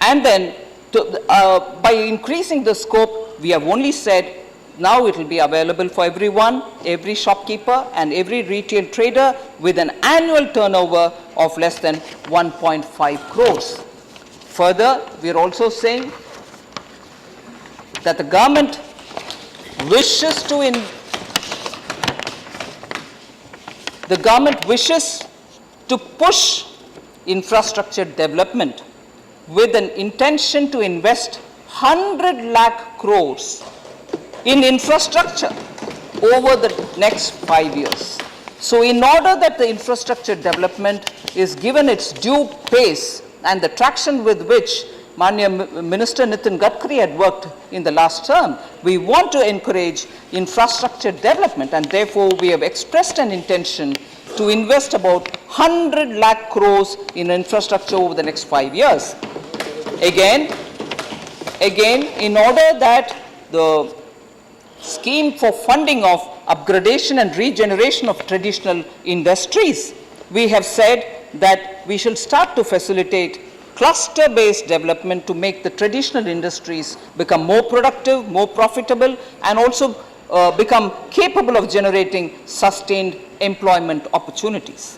And then by increasing the scope, we have only said now it will be available for everyone, every shopkeeper and every retail trader with an annual turnover of less than 1.5 crores. Further, we are also saying that the government wishes to push infrastructure development with an intention to invest 100 lakh crores in infrastructure over the next 5 years. So in order that the infrastructure development is given its due pace and the traction with which Manya Minister Nitin Gadkari had worked in the last term, we want to encourage infrastructure development, and therefore we have expressed an intention to invest about 100 lakh crores in infrastructure over the next 5 years. Again, in order that the scheme for funding of upgradation and regeneration of traditional industries, we have said that we shall start to facilitate cluster-based development to make the traditional industries become more productive, more profitable, and also become capable of generating sustained employment opportunities.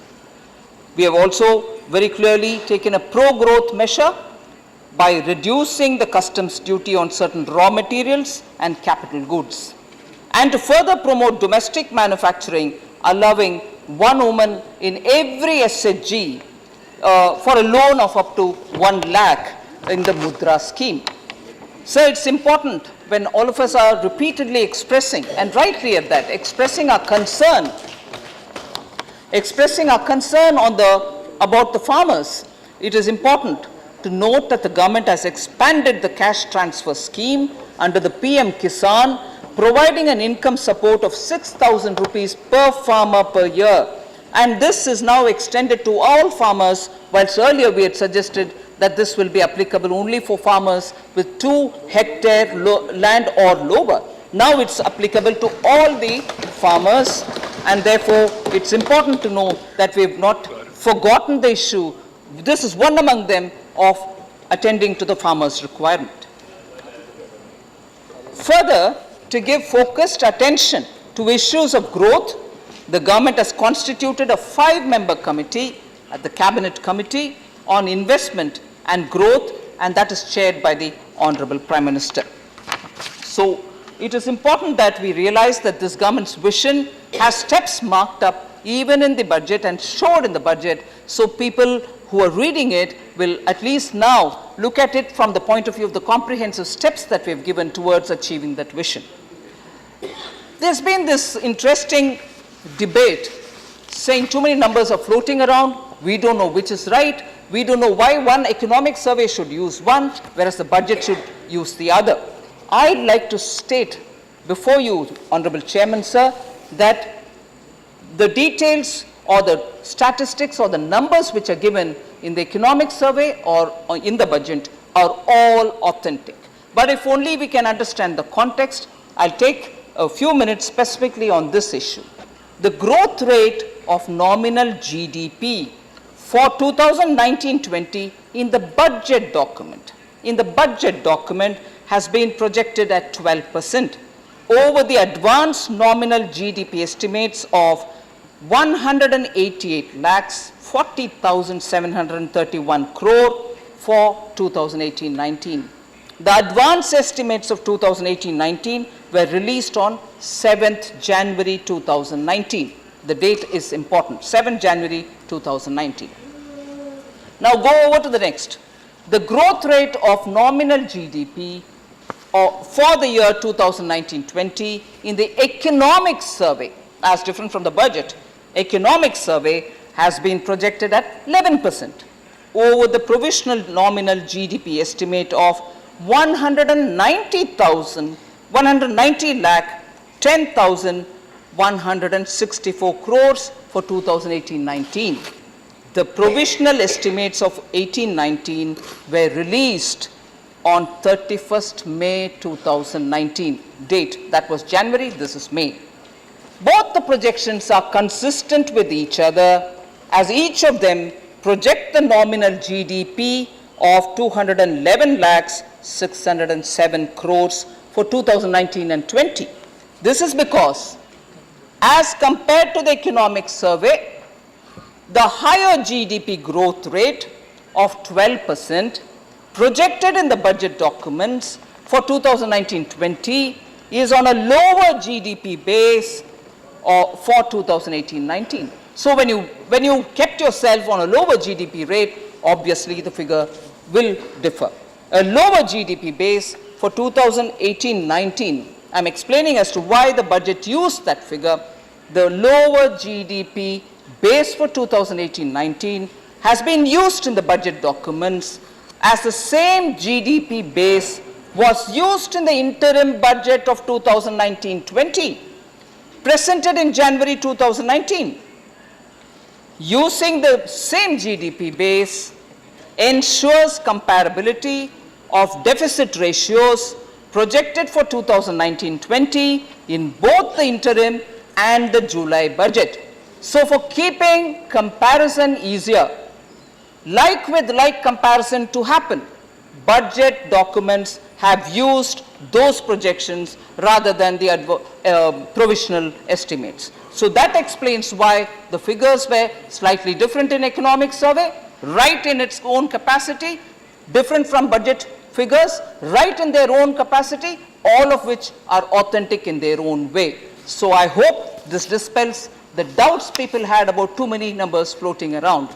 We have also very clearly taken a pro-growth measure by reducing the customs duty on certain raw materials and capital goods. And to further promote domestic manufacturing, allowing one woman in every SHG for a loan of up to 1 lakh in the Mudra scheme. So it's important when all of us are repeatedly expressing, and rightly at that, expressing our concern about the farmers, it is important to note that the government has expanded the cash transfer scheme under the PM Kisan, providing an income support of 6,000 rupees per farmer per year. And this is now extended to all farmers, whilst earlier we had suggested that this will be applicable only for farmers with 2 hectare land or lower. Now it's applicable to all the farmers, and therefore it's important to know that we have not forgotten the issue. This is one among them of attending to the farmers' requirement. Further, to give focused attention to issues of growth, the government has constituted a 5-member committee at the Cabinet Committee on Investment and Growth, and that is chaired by the Honorable Prime Minister. So it is important that we realize that this government's vision has steps marked up even in the budget and showed in the budget, so people who are reading it will at least now look at it from the point of view of the comprehensive steps that we have given towards achieving that vision. There's been this interesting debate saying too many numbers are floating around, we don't know which is right, we don't know why one economic survey should use one, whereas the budget should use the other. I'd like to state before you, Honorable Chairman, sir, that the details or the statistics or the numbers which are given in the economic survey or in the budget are all authentic. But if only we can understand the context, I'll take a few minutes specifically on this issue. The growth rate of nominal GDP for 2019-20 in the budget document, has been projected at 12% over the advanced nominal GDP estimates of 188,40,731 crore for 2018-19. The advance estimates of 2018-19 were released on 7th January 2019. The date is important, 7th January 2019. Now go over to the next. The growth rate of nominal GDP for the year 2019-20 in the economic survey, as different from the budget, economic survey has been projected at 11% over the provisional nominal GDP estimate of 190,10,164 crores for 2018-19. The provisional estimates of 18-19 were released on 31st May 2019. Date, that was January, this is May. Both the projections are consistent with each other, as each of them project the nominal GDP of 211 lakhs 607 crores for 2019 and 20. This is because, as compared to the economic survey, the higher GDP growth rate of 12% projected in the budget documents for 2019-20 is on a lower GDP base for 2018-19. So when you kept yourself on a lower GDP rate, obviously the figure will differ. A lower GDP base for 2018-19, I'm explaining as to why the budget used that figure. The lower GDP base for 2018-19 has been used in the budget documents as the same GDP base was used in the interim budget of 2019-20, presented in January 2019. Using the same GDP base ensures comparability of deficit ratios projected for 2019-20 in both the interim and the July budget. So for keeping comparison easier, like with like comparison to happen, budget documents have used those projections rather than the provisional estimates. So that explains why the figures were slightly different in economic survey, right in its own capacity, different from budget figures, right in their own capacity, all of which are authentic in their own way. So I hope this dispels the doubts people had about too many numbers floating around.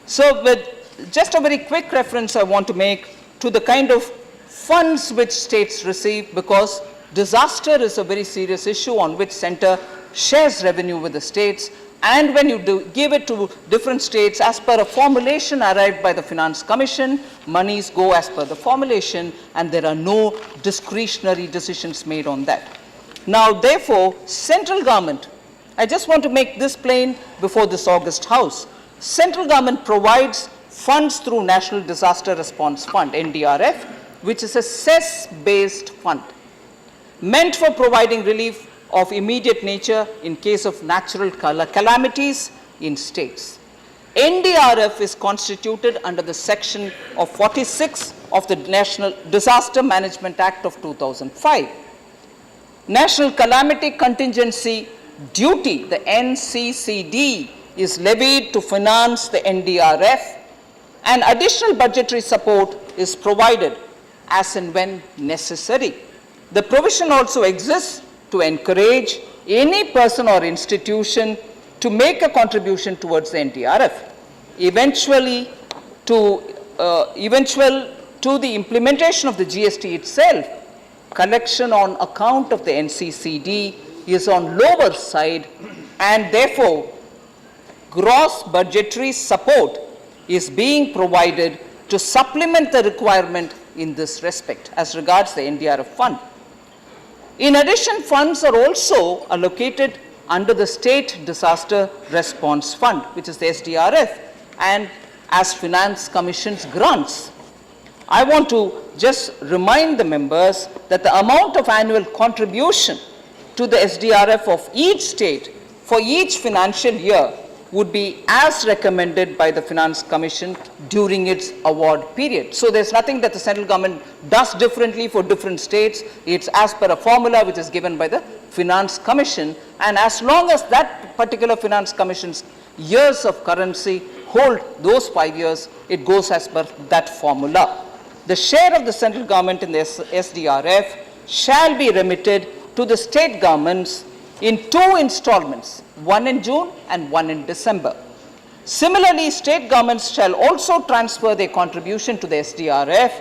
So with just a very quick reference I want to make to the kind of funds which states receive, because disaster is a very serious issue on which center shares revenue with the states, and when you give it to different states as per a formulation arrived by the Finance Commission, monies go as per the formulation and there are no discretionary decisions made on that. Now therefore, central government, I just want to make this plain before this August House, central government provides funds through National Disaster Response Fund, NDRF, which is a cess-based fund meant for providing relief of immediate nature in case of natural calamities in states. NDRF is constituted under the section of 46 of the National Disaster Management Act of 2005. National Calamity Contingency Duty, the NCCD, is levied to finance the NDRF, and additional budgetary support is provided as and when necessary. The provision also exists to encourage any person or institution to make a contribution towards the NDRF. Eventual to the implementation of the GST itself, collection on account of the NCCD is on lower side, and therefore gross budgetary support is being provided to supplement the requirement in this respect as regards the NDRF fund. In addition, funds are also allocated under the State Disaster Response Fund, which is the SDRF, and as Finance Commission's grants. I want to just remind the members that the amount of annual contribution to the SDRF of each state for each financial year would be as recommended by the Finance Commission during its award period. So there's nothing that the central government does differently for different states. It's as per a formula which is given by the Finance Commission, and as long as that particular Finance Commission's years of currency hold those 5 years, it goes as per that formula. The share of the central government in the SDRF shall be remitted to the state governments in 2 installments, one in June and one in December. Similarly, state governments shall also transfer their contribution to the SDRF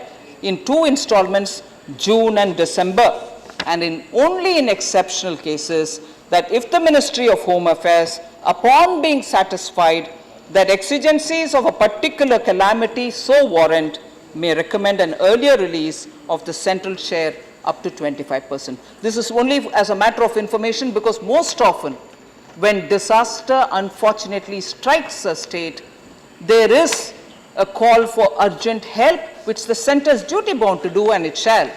in 2 installments, June and December, and only in exceptional cases that if the Ministry of Home Affairs, upon being satisfied that exigencies of a particular calamity so warrant, may recommend an earlier release of the central share up to 25%. This is only as a matter of information, because most often when disaster unfortunately strikes a state, there is a call for urgent help, which the center is duty bound to do, and it shall.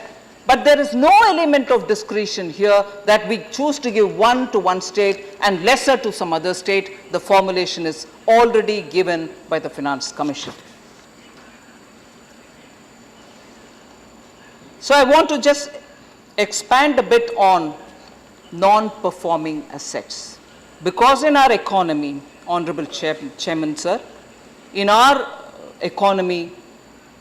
But there is no element of discretion here that we choose to give one to one state and lesser to some other state. The formulation is already given by the Finance Commission. So I want to just expand a bit on non-performing assets. Because in our economy, Honorable Chairman, sir, in our economy,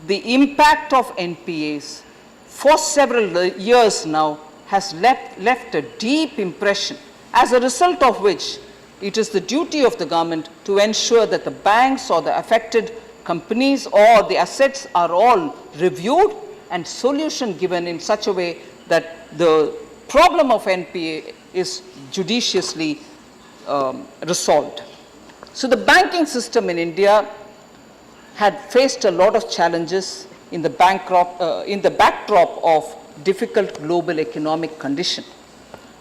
the impact of NPAs for several years now has left a deep impression, as a result of which it is the duty of the government to ensure that the banks or the affected companies or the assets are all reviewed and solution given in such a way that the problem of NPA is judiciously resolved. So the banking system in India had faced a lot of challenges in the backdrop of difficult global economic condition,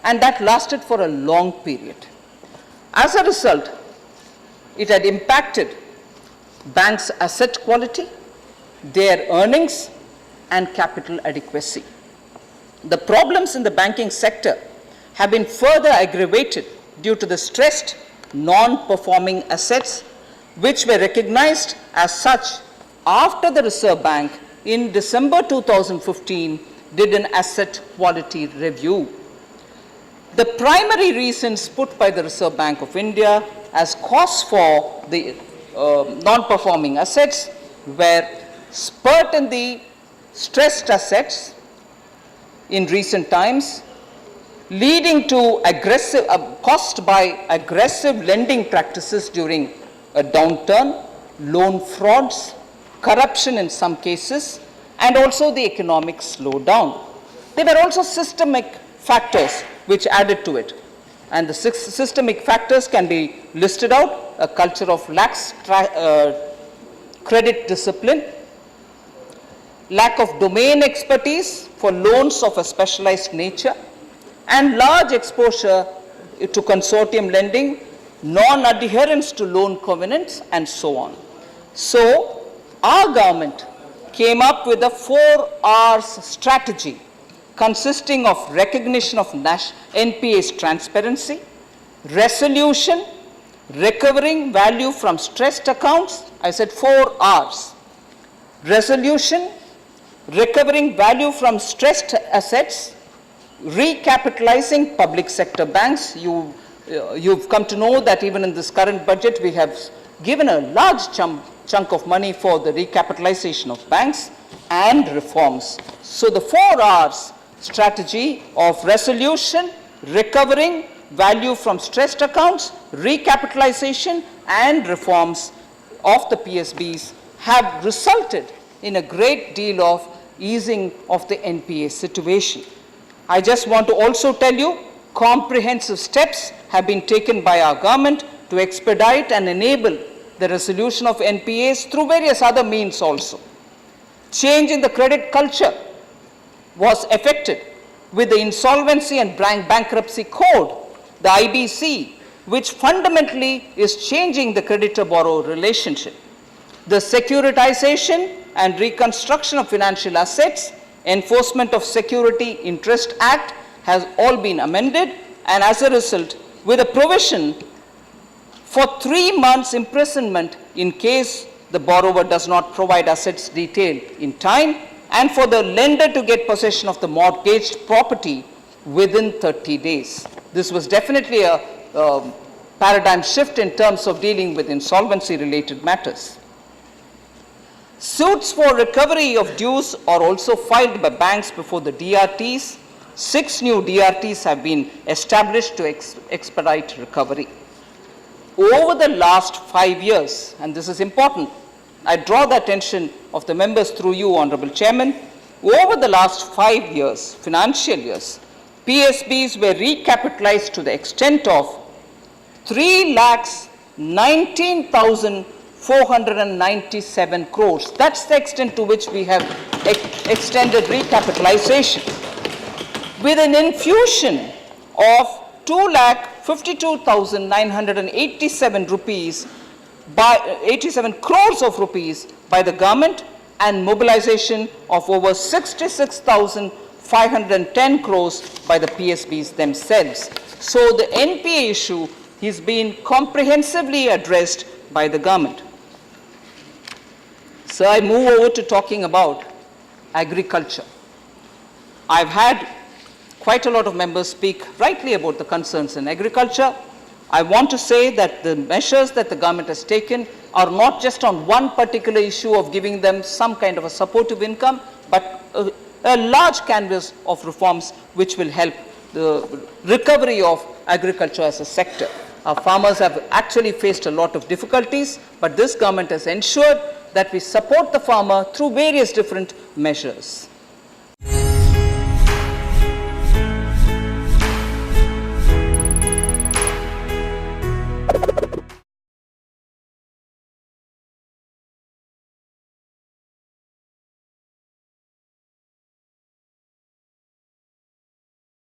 and that lasted for a long period. As a result, it had impacted banks' asset quality, their earnings, and capital adequacy. The problems in the banking sector have been further aggravated due to the stressed non-performing assets, which were recognized as such after the Reserve Bank in December 2015 did an asset quality review. The primary reasons put by the Reserve Bank of India as cause for the non-performing assets were spurt in the stressed assets in recent times, leading to caused by aggressive lending practices during a downturn, loan frauds, corruption in some cases, and also the economic slowdown. There were also systemic factors which added to it. And the systemic factors can be listed out: a culture of lax credit discipline, lack of domain expertise for loans of a specialized nature, and large exposure to consortium lending, non-adherence to loan covenants, and so on. So our government came up with a 4 R's strategy consisting of recognition of NPA's transparency, resolution, recovering value from stressed accounts. I said 4 R's. Resolution, recovering value from stressed assets, recapitalizing public sector banks. You've come to know that even in this current budget, we have given a large chunk of money for the recapitalization of banks, and reforms. So the 4 R's strategy of resolution, recovering value from stressed accounts, recapitalization, and reforms of the PSBs have resulted in a great deal of easing of the NPA situation. I just want to also tell you, comprehensive steps have been taken by our government to expedite and enable the resolution of NPAs through various other means also. Change in the credit culture was effected with the Insolvency and Bankruptcy Code, the IBC, which fundamentally is changing the creditor-borrower relationship. The Securitization and Reconstruction of Financial Assets, Enforcement of Security Interest Act has all been amended, and as a result, with a provision for 3 months imprisonment in case the borrower does not provide assets detail in time, and for the lender to get possession of the mortgaged property within 30 days. This was definitely a paradigm shift in terms of dealing with insolvency-related matters. Suits for recovery of dues are also filed by banks before the DRTs. 6 new DRTs have been established to expedite recovery. Over the last 5 years, and this is important, I draw the attention of the members through you, Honorable Chairman, over the last 5 years, financial years, PSBs were recapitalized to the extent of 3,19,497 crores. That's the extent to which we have extended recapitalization, with an infusion of 2,52,987 rupees by 87 crores of rupees by the government, and mobilization of over 66,510 crores by the PSBs themselves. So the NPA issue is being comprehensively addressed by the government. So I move over to talking about agriculture. I've had quite a lot of members speak rightly about the concerns in agriculture. I want to say that the measures that the government has taken are not just on one particular issue of giving them some kind of a supportive income, but a large canvas of reforms which will help the recovery of agriculture as a sector. Our farmers have actually faced a lot of difficulties, but this government has ensured that we support the farmer through various different measures.